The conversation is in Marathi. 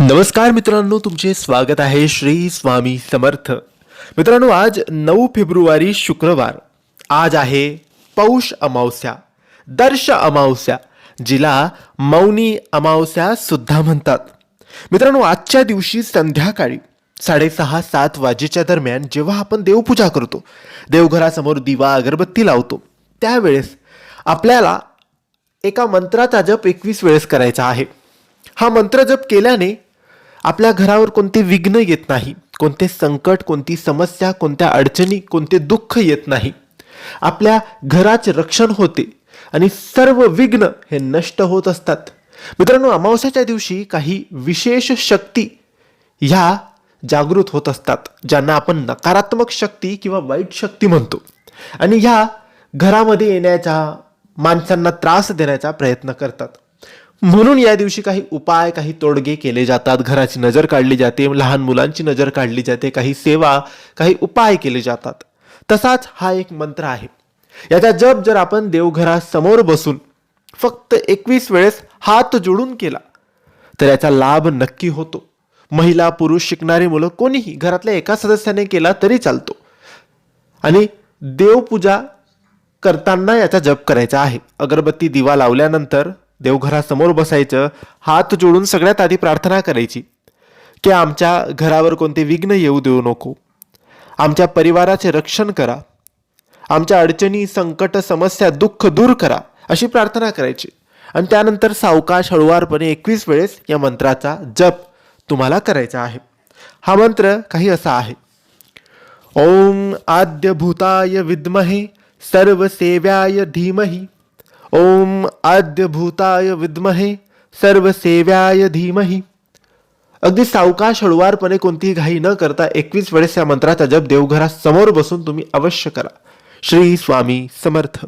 नमस्कार मित्रांनो, तुमचे स्वागत आहे श्री स्वामी समर्थ. मित्रांनो, आज 9 फेब्रुवारी शुक्रवार. आज आहे पौष अमावस्या, दर्श अमावस्या, जिला मौनी अमावस्या सुद्धा म्हणतात. मित्रांनो, आजच्या दिवशी संध्याकाळी 6:30-7 वाजेच्या दरम्यान जेव्हा आपण देवपूजा करतो, देवघरासमोर दिवा अगरबत्ती लावतो, त्यावेळेस आपल्याला एका मंत्राचा जप 21 वेळेस करायचा आहे. हा मंत्र जप केल्याने आपल्या घरावर कोणते विघ्न येत नाही, कोणते संकट, कोणती समस्या, कोणत्या अडचणी, कोणते दुःख येत नाही. आपल्या घराचे रक्षण होते आणि सर्व विघ्न हे नष्ट होत असतात. मित्रांनो, अमावस्याच्या दिवशी काही विशेष शक्ती ह्या जागृत होत असतात, ज्यांना आपण नकारात्मक शक्ती किंवा वाईट शक्ती म्हणतो, आणि ह्या घरामध्ये येण्याचा, माणसांना त्रास देण्याचा प्रयत्न करतात. म्हणून या दिवशी काही उपाय, काही तोडगे केले जातात. घराची नजर काढली जाते, लहान मुलांची नजर काढली जाते, काही सेवा, काही उपाय केले जातात. तसाच हा एक मंत्र आहे. याचा जप जर आपण देवघरासमोर बसून फक्त 21 वेळेस हात जोडून केला तर याचा लाभ नक्की होतो. महिला, पुरुष, शिकणारी मुलं, कोणीही घरातल्या एका सदस्याने केला तरी चालतो. आणि देवपूजा करताना याचा जप करायचा आहे. अगरबत्ती, दिवा लावल्यानंतर देवघरासमोर बसायचं, हात जोडून सगळ्यात आधी प्रार्थना करायची की आमच्या घरावर कोणते विघ्न येऊ देऊ नको, आमच्या परिवाराचे रक्षण करा, आमच्या अडचणी, संकट, समस्या, दुःख दूर करा, अशी प्रार्थना करायची. आणि त्यानंतर सावकाश, हळुवारपणे 21 वेळेस या मंत्राचा जप तुम्हाला करायचा आहे. हा मंत्र काही असा आहे: ओम आद्य भूताय विद्महे सर्वसेव्याय धीमहि, ओम आद्य भूताय विद्महे सर्वसेव्याय धीमहि. अगदी सावकाश, हळुवारपणे, कोणतीही घाई न करता 21 वेळेस या मंत्राचा जप देवघरासमोर बसून तुम्ही अवश्य करा. श्री स्वामी समर्थ.